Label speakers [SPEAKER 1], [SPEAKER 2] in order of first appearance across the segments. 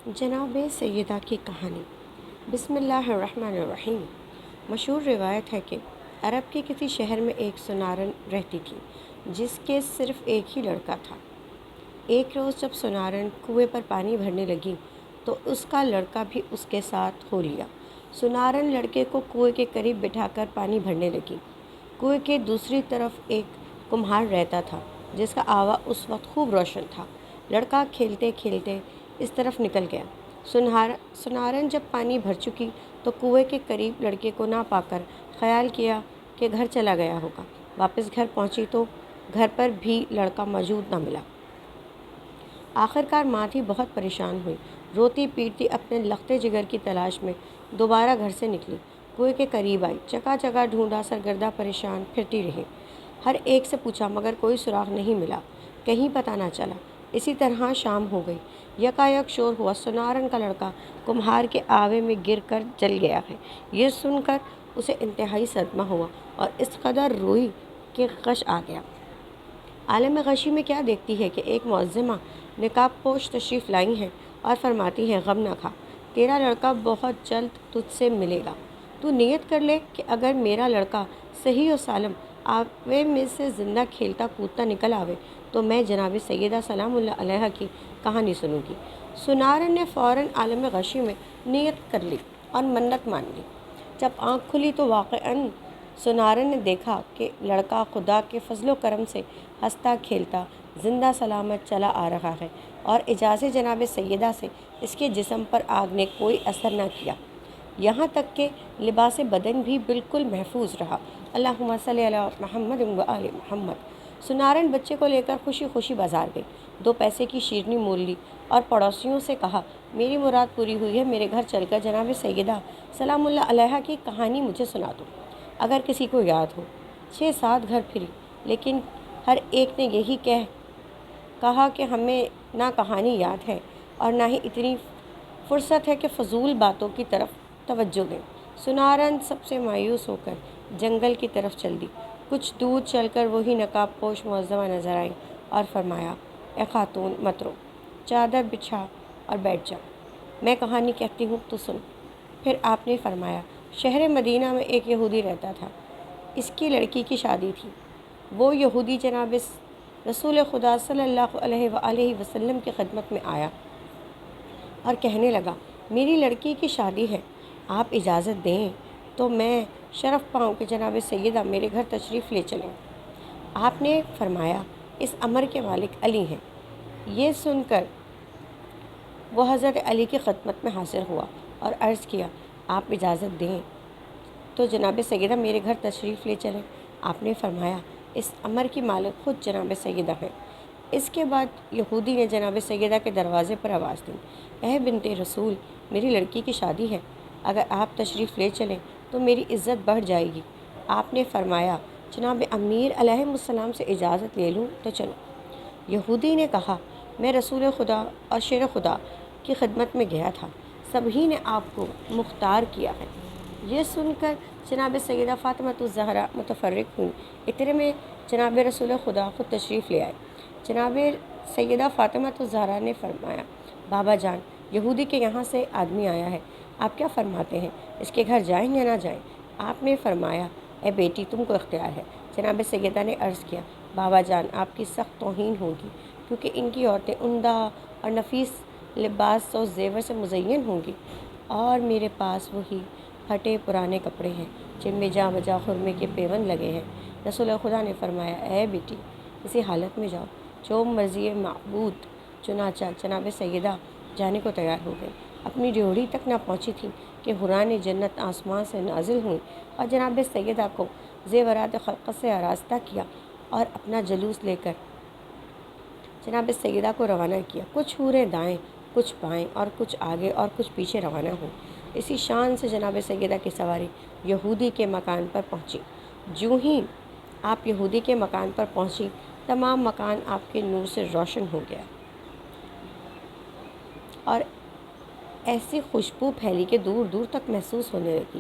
[SPEAKER 1] جناب سیدہ کی کہانی۔ بسم اللہ الرحمن الرحیم۔ مشہور روایت ہے کہ عرب کے کسی شہر میں ایک سنارن رہتی تھی جس کے صرف ایک ہی لڑکا تھا۔ ایک روز جب سنارن کنویں پر پانی بھرنے لگی تو اس کا لڑکا بھی اس کے ساتھ ہو لیا۔ سنارن لڑکے کو کنویں کے قریب بٹھا کر پانی بھرنے لگی۔ کنویں کے دوسری طرف ایک کمہار رہتا تھا جس کا آوا اس وقت خوب روشن تھا۔ لڑکا کھیلتے کھیلتے اس طرف نکل گیا۔ سنارن جب پانی بھر چکی تو کنویں کے قریب لڑکے کو نہ پا کر خیال کیا کہ گھر چلا گیا ہوگا۔ واپس گھر پہنچی تو گھر پر بھی لڑکا موجود نہ ملا۔ آخرکار ماں تھی بہت پریشان ہوئی، روتی پیٹتی اپنے لختے جگر کی تلاش میں دوبارہ گھر سے نکلی۔ کنویں کے قریب آئی، جگہ جگہ ڈھونڈا، سرگردہ پریشان پھرتی رہی۔ ہر ایک سے پوچھا مگر کوئی سراغ نہیں ملا، کہیں پتہ نہ چلا۔ اسی طرح شام ہو گئی۔ یکایک شور ہوا، سنارن کا لڑکا کمہار کے آوے میں گر کر جل گیا ہے۔ یہ سن کر اسے انتہائی صدمہ ہوا اور اس قدر روئی کہ غش آ گیا۔ عالم غشی میں کیا دیکھتی ہے کہ ایک معزمہ نقاب پوش تشریف لائی ہیں اور فرماتی ہیں، غم نہ کھا، تیرا لڑکا بہت جلد تجھ سے ملے گا۔ تو نیت کر لے کہ اگر میرا لڑکا صحیح و سالم آوے میں سے زندہ کھیلتا کودتا نکل آوے تو میں جناب سیدہ سلام اللہ علیہا کی کہانی سنوں گی۔ سنارن نے فوراً عالم غشی میں نیت کر لی اور منت مان لی۔ جب آنکھ کھلی تو واقعاً سنارن نے دیکھا کہ لڑکا خدا کے فضل و کرم سے ہنستا کھیلتا زندہ سلامت چلا آ رہا ہے اور اجازت جناب سیدہ سے اس کے جسم پر آگ نے کوئی اثر نہ کیا، یہاں تک کہ لباس بدن بھی بالکل محفوظ رہا۔ اللہم صلی علی محمد و آل محمد۔ سنارن بچے کو لے کر خوشی خوشی بازار گئی، 2 پیسے کی شیرنی مول لی اور پڑوسیوں سے کہا، میری مراد پوری ہوئی ہے، میرے گھر چل کر جناب سیدہ سلام اللہ علیہا کی کہانی مجھے سنا دو، اگر کسی کو یاد ہو۔ 6-7 گھر پھری لیکن ہر ایک نے یہی کہا کہ ہمیں نہ کہانی یاد ہے اور نہ ہی اتنی فرصت ہے کہ فضول باتوں کی طرف توجہ دیں۔ سنارن سب سے مایوس ہو کر جنگل کی طرف چل دی۔ کچھ دور چل کر وہی نقاب پوش معزمہ نظر آئی اور فرمایا، اے خاتون مت رو، چادر بچھا اور بیٹھ جا، میں کہانی کہتی ہوں تو سن۔ پھر آپ نے فرمایا، شہر مدینہ میں ایک یہودی رہتا تھا، اس کی لڑکی کی شادی تھی۔ وہ یہودی جناب رسول خدا صلی اللہ علیہ وآلہ وسلم کی خدمت میں آیا اور کہنے لگا، میری لڑکی کی شادی ہے، آپ اجازت دیں تو میں شرف پاؤں کہ جناب سیدہ میرے گھر تشریف لے چلیں۔ آپ نے فرمایا، اس امر کے مالک علی ہیں۔ یہ سن کر وہ حضرت علی کی خدمت میں حاضر ہوا اور عرض کیا، آپ اجازت دیں تو جناب سیدہ میرے گھر تشریف لے چلیں۔ آپ نے فرمایا، اس امر کی مالک خود جناب سیدہ ہیں۔ اس کے بعد یہودی نے جناب سیدہ کے دروازے پر آواز دی، اے بنت رسول، میری لڑکی کی شادی ہے، اگر آپ تشریف لے چلیں تو میری عزت بڑھ جائے گی۔ آپ نے فرمایا، جناب امیر علیہ السلام سے اجازت لے لوں تو چلو۔ یہودی نے کہا، میں رسول خدا اور شیر خدا کی خدمت میں گیا تھا، سبھی نے آپ کو مختار کیا ہے۔ یہ سن کر جناب سیدہ فاطمۃ الزہرا متفرق ہوئیں۔ اتنے میں جناب رسول خدا خود تشریف لے آئے۔ جناب سیدہ فاطمۃ الزہرا نے فرمایا، بابا جان، یہودی کے یہاں سے آدمی آیا ہے، آپ کیا فرماتے ہیں، اس کے گھر جائیں یا نہ جائیں؟ آپ نے فرمایا، اے بیٹی، تم کو اختیار ہے۔ جناب سیدہ نے عرض کیا، بابا جان، آپ کی سخت توہین ہوگی کیونکہ ان کی عورتیں عمدہ اور نفیس لباس و زیور سے مزین ہوں گی اور میرے پاس وہی پھٹے پرانے کپڑے ہیں جن میں جا بجا خرمے کے پیوند لگے ہیں۔ رسول خدا نے فرمایا، اے بیٹی، اسی حالت میں جاؤ جو مرضی معبود۔ چنانچہ جناب سیدہ جانے کو تیار ہو گئی۔ اپنی ڈیوڑی تک نہ پہنچی تھی کہ حوران جنت آسمان سے نازل ہوئیں اور جناب سیدہ کو زیورات خلقت سے آراستہ کیا اور اپنا جلوس لے کر جناب سیدہ کو روانہ کیا۔ کچھ حوریں دائیں، کچھ بائیں اور کچھ آگے اور کچھ پیچھے روانہ ہوں۔ اسی شان سے جناب سیدہ کی سواری یہودی کے مکان پر پہنچی۔ جوں ہی آپ یہودی کے مکان پر پہنچی، تمام مکان آپ کے نور سے روشن ہو گیا اور ایسی خوشبو پھیلی کہ دور دور تک محسوس ہونے لگی۔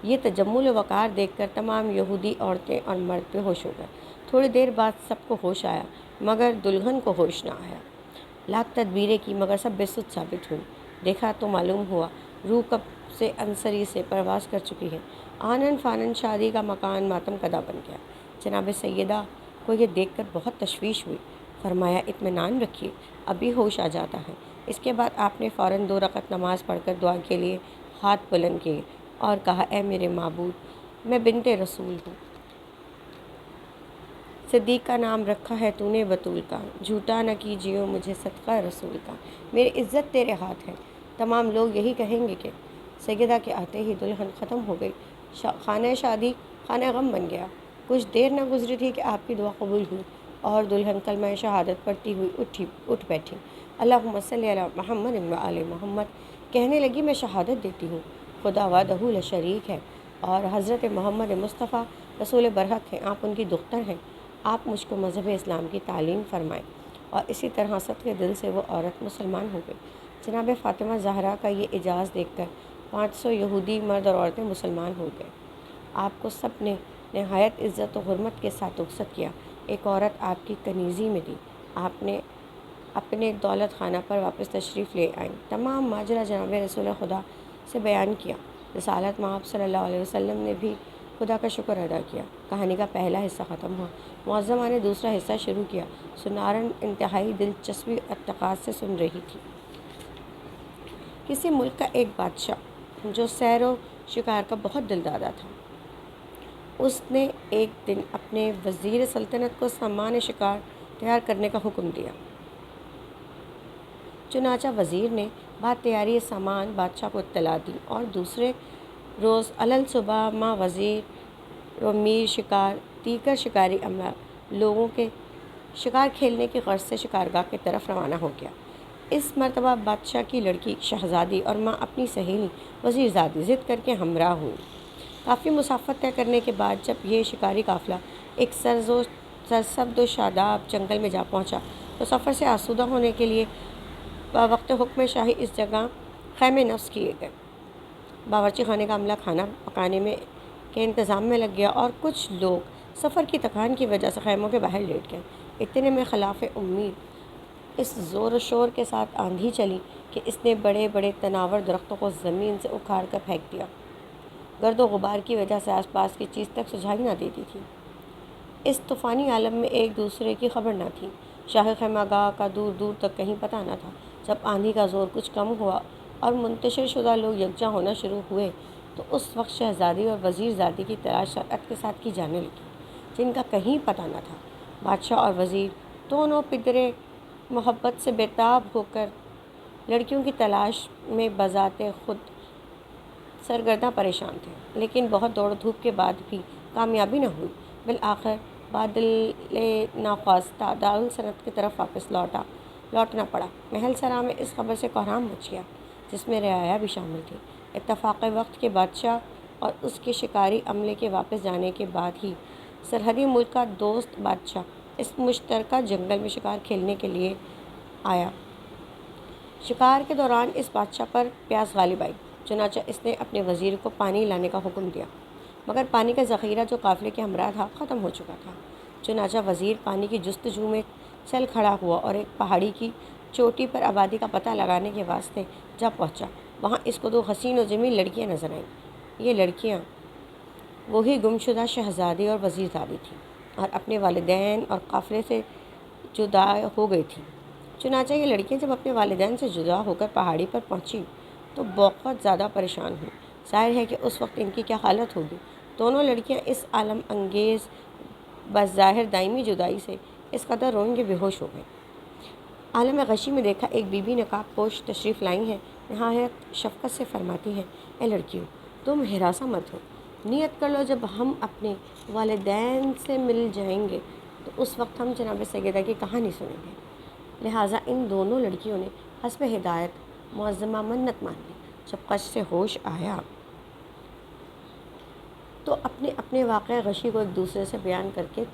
[SPEAKER 1] یہ تجمل و وقار دیکھ کر تمام یہودی عورتیں اور مرد بے ہوش ہو گئے۔ تھوڑی دیر بعد سب کو ہوش آیا مگر دلہن کو ہوش نہ آیا۔ لاکھ تدبیریں کی مگر سب بے سود ثابت ہوئی۔ دیکھا تو معلوم ہوا روح کب سے انصری سے پرواز کر چکی ہے۔ آنن فانن شادی کا مکان ماتم کدا بن گیا۔ جناب سیدہ کو یہ دیکھ کر بہت تشویش ہوئی۔ فرمایا اطمینان رکھیے، ابھی ہوش آ جاتا ہے۔ اس کے بعد آپ نے فوراً 2 رکعت نماز پڑھ کر دعا کے لیے ہاتھ بلند کیے اور کہا، اے میرے معبود، میں بنت رسول ہوں، صدیق کا نام رکھا ہے تو نے بطول کا، جھوٹا نہ کیجیے مجھے صدقہ رسول کا، میری عزت تیرے ہاتھ ہے۔ تمام لوگ یہی کہیں گے کہ سیدہ کے آتے ہی دلہن ختم ہو گئی، خانہ شادی خانہ غم بن گیا۔ کچھ دیر نہ گزری تھی کہ آپ کی دعا قبول ہوئی اور دلہن کلمہ شہادت پڑھتی ہوئی اٹھ بیٹھی۔ اللہم صلی علی محمد و آل محمد کہنے لگی، میں شہادت دیتی ہوں خدا وحدہ لا شریک ہے اور حضرت محمد مصطفیٰ رسول برحق ہیں، آپ ان کی دختر ہیں۔ آپ مجھ کو مذہب اسلام کی تعلیم فرمائیں۔ اور اسی طرح صدقے دل سے وہ عورت مسلمان ہو گئی۔ جناب فاطمہ زہرا کا یہ اعجاز دیکھ کر 500 یہودی مرد اور عورتیں مسلمان ہو گئے۔ آپ کو سب نے نہایت عزت و حرمت کے ساتھ رخصت کیا۔ ایک عورت آپ کی کنیزی میں دی، آپ نے اپنے دولت خانہ پر واپس تشریف لے آئیں۔ تمام ماجرا جناب رسول خدا سے بیان کیا۔ رسالت مآب صلی اللہ علیہ وسلم نے بھی خدا کا شکر ادا کیا۔ کہانی کا پہلا حصہ ختم ہوا۔ معظمہ نے دوسرا حصہ شروع کیا۔ سنارن انتہائی دلچسپی اور اتقاص سے سن رہی تھی۔ کسی ملک کا ایک بادشاہ جو سیر و شکار کا بہت دلدادہ تھا، اس نے ایک دن اپنے وزیر سلطنت کو سامان شکار تیار کرنے کا حکم دیا۔ چنانچہ وزیر نے بعد تیاری سامان بادشاہ کو اطلاع دی اور دوسرے روز علل صبح ماں وزیر و میر شکار دیگر شکاری عملہ لوگوں کے شکار کھیلنے کی غرض سے شکارگاہ کی طرف روانہ ہو گیا۔ اس مرتبہ بادشاہ کی لڑکی شہزادی اور ماں اپنی سہیلی وزیر زادی ضد کر کے ہمراہ ہوئی۔ کافی مسافت طے کرنے کے بعد جب یہ شکاری قافلہ ایک سرسبز و شاداب جنگل میں جا پہنچا تو سفر سے آسودہ ہونے کے لیے وقت حکم شاہی اس جگہ خیمے نصب کیے گئے۔ باورچی خانے کا عملہ کھانا پکانے میں کے انتظام میں لگ گیا اور کچھ لوگ سفر کی تکان کی وجہ سے خیموں کے باہر لیٹ گئے۔ اتنے میں خلاف امید اس زور و شور کے ساتھ آندھی چلی کہ اس نے بڑے بڑے تناور درختوں کو زمین سے اکھاڑ کر پھینک دیا۔ گرد و غبار کی وجہ سے آس پاس کی چیز تک سجھائی نہ دیتی تھی۔ اس طوفانی عالم میں ایک دوسرے کی خبر نہ تھی۔ شاہی خیمہ گاہ کا دور دور تک کہیں پتہ نہ تھا۔ جب آندھی کا زور کچھ کم ہوا اور منتشر شدہ لوگ یکجا ہونا شروع ہوئے تو اس وقت شہزادی اور وزیر زادی کی تلاش سرعت کے ساتھ کی جانے لگی، جن کا کہیں پتہ نہ تھا۔ بادشاہ اور وزیر دونوں پدرے محبت سے بےتاب ہو کر لڑکیوں کی تلاش میں بذات خود سرگرداں پریشان تھے، لیکن بہت دوڑ دھوپ کے بعد بھی کامیابی نہ ہوئی۔ بالآخر بادل ناخواستہ دارالسلطنت کی طرف واپس لوٹنا پڑا۔ محل سرا میں اس خبر سے کوہرام مچ گیا، جس میں رعایا بھی شامل تھی۔ اتفاق وقت کے بادشاہ اور اس کے شکاری عملے کے واپس جانے کے بعد ہی سرحدی ملک کا دوست بادشاہ اس مشترکہ جنگل میں شکار کھیلنے کے لیے آیا۔ شکار کے دوران اس بادشاہ پر پیاس غالب آئی، چنانچہ اس نے اپنے وزیر کو پانی لانے کا حکم دیا، مگر پانی کا ذخیرہ جو قافلے کے ہمراہ تھا ختم ہو چکا تھا۔ چنانچہ وزیر پانی کی جستجو میں چل کھڑا ہوا اور ایک پہاڑی کی چوٹی پر آبادی کا پتہ لگانے کے واسطے جا پہنچا۔ وہاں اس کو 2 حسین و جمیل لڑکیاں نظر آئیں۔ یہ لڑکیاں وہی گمشدہ شہزادی اور وزیر زادی تھیں اور اپنے والدین اور قافلے سے جدا ہو گئی تھیں۔ چنانچہ یہ لڑکیاں جب اپنے والدین سے جدا ہو کر پہاڑی پر پہنچیں تو بہت زیادہ پریشان ہوئیں۔ ظاہر ہے کہ اس وقت ان کی کیا حالت ہوگی۔ دونوں لڑکیاں اس عالم انگیز بظاہر دائمی جدائی سے اس قدر روئیں کہ بے ہوش ہو گئیں۔ عالم غشی میں دیکھا ایک بی بی نقاب پوش تشریف لائی ہیں، نہایت شفقت سے فرماتی ہیں، اے لڑکیوں، تم ہراساں مت ہو، نیت کر لو جب ہم اپنے والدین سے مل جائیں گے تو اس وقت ہم جناب سیدہ کی کہانی سنیں گے۔ لہٰذا ان دونوں لڑکیوں نے حسب ہدایت معظمہ منت مان لی۔ جب غش سے ہوش آیا تو اپنے اپنے واقعہ غشی کو ایک دوسرے سے بیان کر کے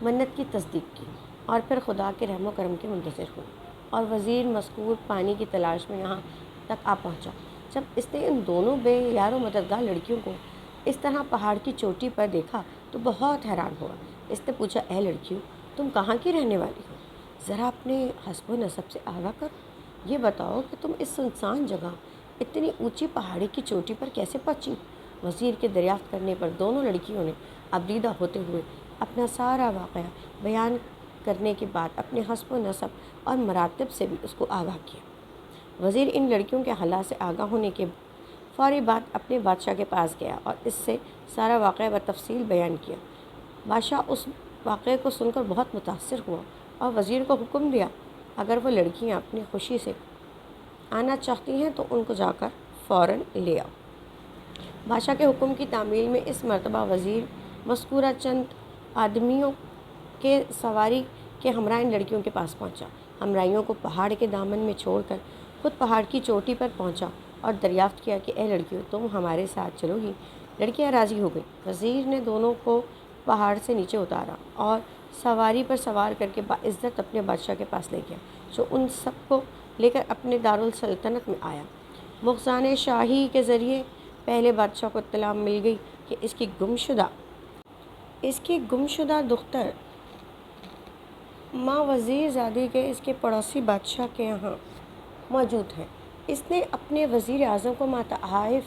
[SPEAKER 1] منت کی تصدیق کی اور پھر خدا کے رحم و کرم کے منتظر ہوئی۔ اور وزیر مذکور پانی کی تلاش میں یہاں تک آ پہنچا۔ جب اس نے ان دونوں بے یار و مددگار لڑکیوں کو اس طرح پہاڑ کی چوٹی پر دیکھا تو بہت حیران ہوا۔ اس نے پوچھا، اے لڑکیوں، تم کہاں کی رہنے والی ہو؟ ذرا اپنے حسب و نسب سے آگاہ کرو۔ یہ بتاؤ کہ تم اس سنسان جگہ اتنی اونچی پہاڑی کی چوٹی پر کیسے پہنچی؟ وزیر کے دریافت کرنے پر دونوں لڑکیوں نے ابریدہ ہوتے ہوئے اپنا سارا واقعہ بیان کرنے کے بعد اپنے حسب و نسب اور مراتب سے بھی اس کو آگاہ کیا۔ وزیر ان لڑکیوں کے حالات سے آگاہ ہونے کے فوری بعد اپنے بادشاہ کے پاس گیا اور اس سے سارا واقعہ بتفصیل بیان کیا۔ بادشاہ اس واقعے کو سن کر بہت متاثر ہوا اور وزیر کو حکم دیا اگر وہ لڑکیاں اپنی خوشی سے آنا چاہتی ہیں تو ان کو جا کر فوراً لے آؤ۔ بادشاہ کے حکم کی تعمیل میں اس مرتبہ وزیر مذکورہ چند آدمیوں کے سواری کے ہمراہ ان لڑکیوں کے پاس پہنچا۔ ہمراہیوں کو پہاڑ کے دامن میں چھوڑ کر خود پہاڑ کی چوٹی پر پہنچا اور دریافت کیا کہ اے لڑکیوں، تم ہمارے ساتھ چلو گی؟ لڑکیاں راضی ہو گئیں۔ وزیر نے دونوں کو پہاڑ سے نیچے اتارا اور سواری پر سوار کر کے باعزت اپنے بادشاہ کے پاس لے گیا، جو ان سب کو لے کر اپنے دارالسلطنت میں آیا۔ مخزان شاہی کے ذریعے پہلے بادشاہ کو اطلاع مل گئی کہ اس کی گمشدہ دختر ماں وزیر زادی کے اس کے پڑوسی بادشاہ کے یہاں موجود ہے۔ اس نے اپنے وزیر اعظم کو ماتحائف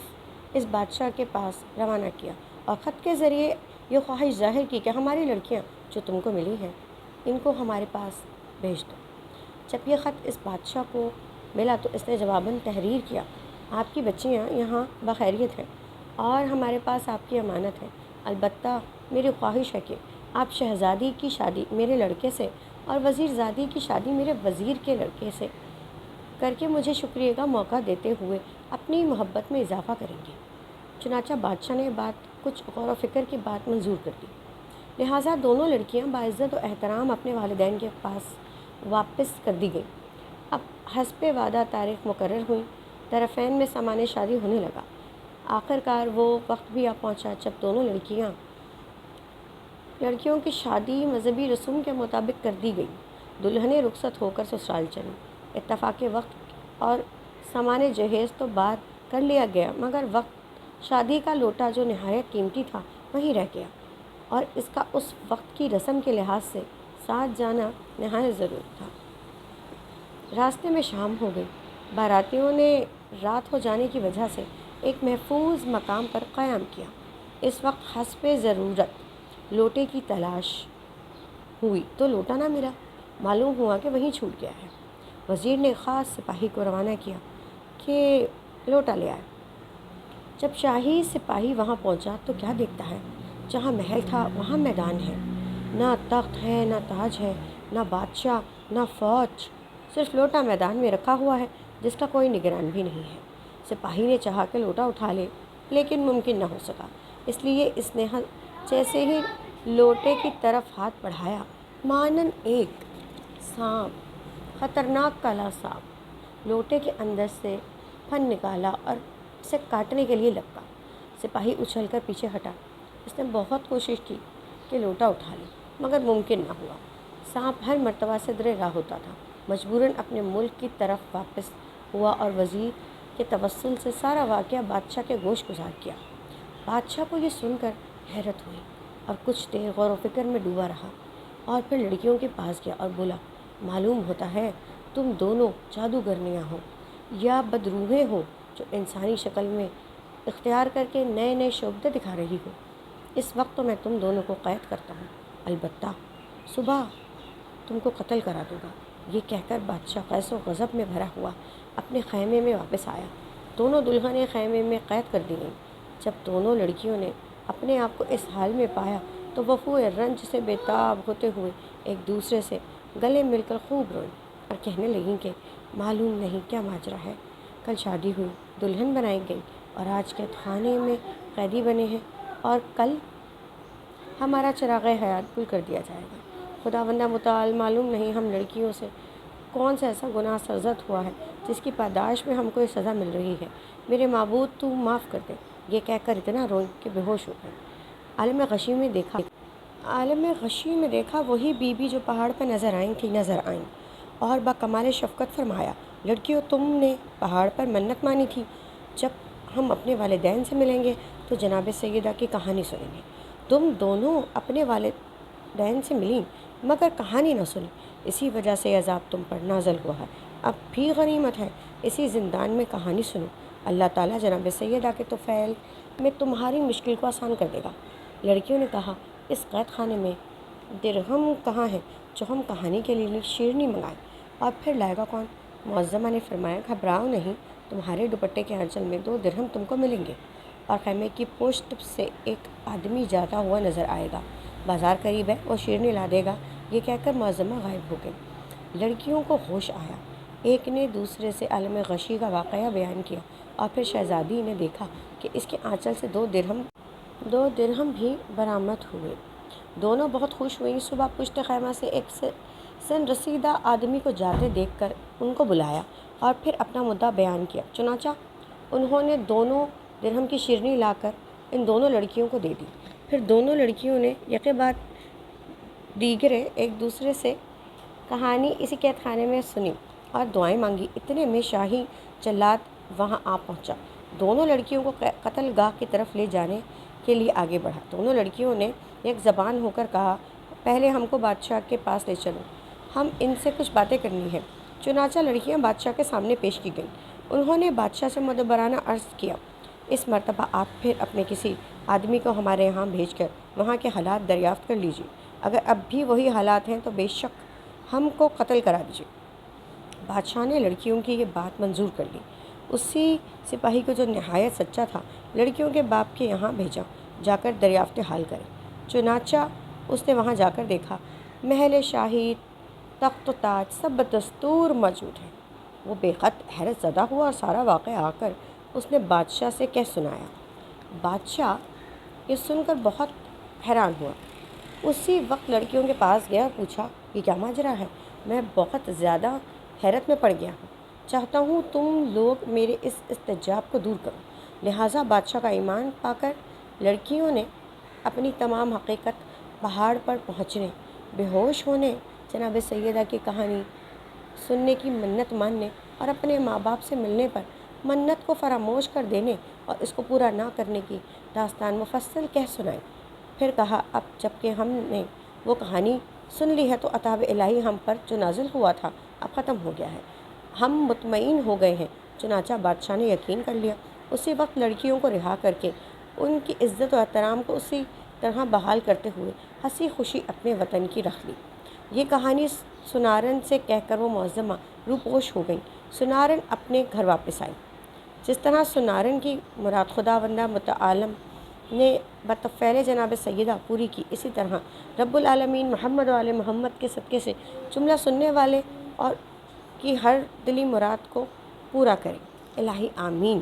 [SPEAKER 1] اس بادشاہ کے پاس روانہ کیا اور خط کے ذریعے یہ خواہش ظاہر کی کہ ہماری لڑکیاں جو تم کو ملی ہیں ان کو ہمارے پاس بھیج دو۔ جب یہ خط اس بادشاہ کو ملا تو اس نے جواباً تحریر کیا، آپ کی بچیاں یہاں بخیریت ہیں اور ہمارے پاس آپ کی امانت ہے۔ البتہ میری خواہش ہے کہ آپ شہزادی کی شادی میرے لڑکے سے اور وزیر زادی کی شادی میرے وزیر کے لڑکے سے کر کے مجھے شکریہ کا موقع دیتے ہوئے اپنی محبت میں اضافہ کریں گے۔ چنانچہ بادشاہ نے بات کچھ غور و فکر کے بعد منظور کر دی۔ لہٰذا دونوں لڑکیاں باعزت و احترام اپنے والدین کے پاس واپس کر دی گئیں۔ اب حسب وعدہ تاریخ مقرر ہوئی، طرفین میں سامان شادی ہونے لگا۔ آخر کار وہ وقت بھی آ پہنچا جب دونوں لڑکیوں کی شادی مذہبی رسوم کے مطابق کر دی گئی۔ دلہنیں رخصت ہو کر سسرال چلیں۔ اتفاق وقت اور سامان جہیز تو بعد کر لیا گیا، مگر شادی کا لوٹا جو نہایت قیمتی تھا وہیں رہ گیا اور اس کا اس وقت کی رسم کے لحاظ سے ساتھ جانا نہایت ضروری تھا۔ راستے میں شام ہو گئی۔ باراتیوں نے رات ہو جانے کی وجہ سے ایک محفوظ مقام پر قیام کیا۔ اس وقت حسب ضرورت لوٹے کی تلاش ہوئی تو لوٹا نہ ملا، معلوم ہوا کہ وہیں چھوٹ گیا ہے۔ وزیر نے خاص سپاہی کو روانہ کیا کہ لوٹا لے آئے۔ جب شاہی سپاہی وہاں پہنچا تو کیا دیکھتا ہے، جہاں محل تھا وہاں میدان ہے، نہ تخت ہے، نہ تاج ہے، نہ بادشاہ، نہ فوج، صرف لوٹا میدان میں رکھا ہوا ہے جس کا کوئی نگران بھی نہیں ہے۔ سپاہی نے چاہا کہ لوٹا اٹھا لے لیکن ممکن نہ ہو سکا، اس لیے اس نے جیسے ہی لوٹے کی طرف ہاتھ بڑھایا مانند ایک سانپ، خطرناک کالا سانپ، لوٹے کے اندر سے پھن نکالا اور اسے کاٹنے کے لیے لپکا۔ سپاہی اچھل کر پیچھے ہٹا۔ اس نے بہت کوشش کی کہ لوٹا اٹھا لے مگر ممکن نہ ہوا۔ سانپ ہر مرتبہ سے درے راہ ہوتا تھا۔ مجبوراً اپنے ملک کی طرف واپس ہوا اور وزیر کے توسل سے سارا واقعہ بادشاہ کے گوش گزار کیا۔ بادشاہ کو یہ سن کر حیرت ہوئی اور کچھ دیر غور و فکر میں ڈوبا رہا اور پھر لڑکیوں کے پاس گیا اور بولا، معلوم ہوتا ہے تم دونوں جادوگرنیاں ہو یا بدروحیں ہو جو انسانی شکل میں اختیار کر کے نئے نئے شعبدے دکھا رہی ہو۔ اس وقت تو میں تم دونوں کو قید کرتا ہوں، البتہ صبح تم کو قتل کرا دوں گا۔ یہ کہہ کر بادشاہ غیظ و غضب میں بھرا ہوا اپنے خیمے میں واپس آیا۔ دونوں دلہنیں خیمے میں قید کر دی گئیں۔ جب دونوں لڑکیوں نے اپنے آپ کو اس حال میں پایا تو وفوئے رنج سے بےتاب ہوتے ہوئے ایک دوسرے سے گلے مل کر خوب روئیں اور کہنے لگیں کہ معلوم نہیں کیا ماجرا ہے، کل شادی ہوئی، دلہن بنائی گئی اور آج قید خانے میں قیدی بنے ہیں اور کل ہمارا چراغ حیات گل کر دیا جائے گا۔ خداوند متعال، معلوم نہیں ہم لڑکیوں سے کون سا ایسا گناہ سرزد ہوا ہے جس کی پاداش میں ہم کو یہ سزا مل رہی ہے۔ میرے معبود تو معاف کر دے۔ یہ کہہ کر اتنا روئیں کہ بے ہوش ہو گئے۔ عالم غشی میں دیکھا وہی بی بی جو پہاڑ پر نظر آئیں اور با کمال شفقت فرمایا، لڑکیوں، تم نے پہاڑ پر منت مانی تھی، جب ہم اپنے والدین سے ملیں گے تو جناب سیدہ کی کہانی سنیں گے۔ تم دونوں اپنے والدین سے ملیں مگر کہانی نہ سنی، اسی وجہ سے عذاب تم پر نازل ہوا ہے۔ اب بھی غنیمت ہے، اسی زندان میں کہانی سنو، اللہ تعالیٰ جناب سیدہ کے طفیل میں تمہاری مشکل کو آسان کر دے گا۔ لڑکیوں نے کہا، اس قید خانے میں درہم کہاں ہے جو ہم کہانی کے لیے شیرنی منگائیں؟ اور پھر لائے گا کون؟ معظمہ نے فرمایا، گھبراؤ نہیں، تمہارے دوپٹے کے آنچل میں 2 درہم تم کو ملیں گے، اور خیمے کی پشت سے ایک آدمی جاتا ہوا نظر آئے گا، بازار قریب ہے، وہ شیرنی لا دے گا۔ یہ کہہ کر معظمہ غائب ہو گئی۔ لڑکیوں کو ہوش آیا، ایک نے دوسرے سے عالم غشی کا واقعہ بیان کیا، اور پھر شہزادی نے دیکھا کہ اس کے آنچل سے 2 درہم بھی برآمد ہوئے۔ دونوں بہت خوش ہوئیں۔ صبح پشت خیمہ سے ایک سن رسیدہ آدمی کو جاتے دیکھ کر ان کو بلایا اور پھر اپنا مدعا بیان کیا۔ چنانچہ انہوں نے 2 درہم کی شیرنی لا کر ان دونوں لڑکیوں کو دے دی۔ پھر دونوں لڑکیوں نے یکے بعد دیگرے ایک دوسرے سے کہانی اسی قید خانے میں سنی اور دعائیں مانگی۔ اتنے میں شاہی جلاد وہاں آ پہنچا، دونوں لڑکیوں کو قتل گاہ کی طرف لے جانے کے لیے آگے بڑھا۔ دونوں لڑکیوں نے ایک زبان ہو کر کہا، پہلے ہم کو بادشاہ کے پاس لے چلو، ہم ان سے کچھ باتیں کرنی ہیں۔ چنانچہ لڑکیاں بادشاہ کے سامنے پیش کی گئیں۔ انہوں نے بادشاہ سے مدبرانہ عرض کیا، اس مرتبہ آپ پھر اپنے کسی آدمی کو ہمارے یہاں بھیج کر وہاں کے حالات دریافت کر لیجیے، اگر اب بھی وہی حالات ہیں تو بے شک ہم کو قتل کرا دیجیے۔ بادشاہ نے لڑکیوں کی یہ بات منظور کر لی۔ اسی سپاہی کو جو نہایت سچا تھا لڑکیوں کے باپ کے یہاں بھیجا، جا کر دریافت حال کرے۔ چنانچہ اس نے وہاں جا کر دیکھا، محل شاہی، تخت و تاج سب بدستور موجود ہیں۔ وہ بے حد حیرت زدہ ہوا اور سارا واقعہ آ کر اس نے بادشاہ سے کہہ سنایا۔ بادشاہ یہ سن کر بہت حیران ہوا۔ اسی وقت لڑکیوں کے پاس گیا اور پوچھا، یہ کیا ماجرا ہے؟ میں بہت زیادہ حیرت میں پڑ گیا ہوں، چاہتا ہوں تم لوگ میرے اس استعجاب کو دور کرو۔ لہٰذا بادشاہ کا ایمان پا کر لڑکیوں نے اپنی تمام حقیقت پہاڑ پر پہنچنے، بے ہوش ہونے، جناب سیدہ کی کہانی سننے کی منت ماننے اور اپنے ماں باپ سے ملنے پر منت کو فراموش کر دینے اور اس کو پورا نہ کرنے کی داستان مفصل کہہ سنائی۔ پھر کہا، اب جب کہ ہم نے وہ کہانی سن لی ہے تو عطاب الہی ہم پر جو نازل ہوا تھا اب ختم ہو گیا ہے، ہم مطمئن ہو گئے ہیں۔ چنانچہ بادشاہ نے یقین کر لیا۔ اسی وقت لڑکیوں کو رہا کر کے ان کی عزت و احترام کو اسی طرح بحال کرتے ہوئے ہنسی خوشی اپنے وطن کی رکھ لی۔ یہ کہانی سنارن سے کہہ کر وہ معظمہ روپوش ہو گئیں۔ سنارن اپنے گھر واپس آئی۔ جس طرح سنارن کی مراد خداوندہ متعال نے بطفیل جناب سیدہ پوری کی، اسی طرح رب العالمین محمد و آل محمد کے صدقے سے جملہ سننے والے اور کی ہر دلی مراد کو پورا کرے۔ الہی آمین۔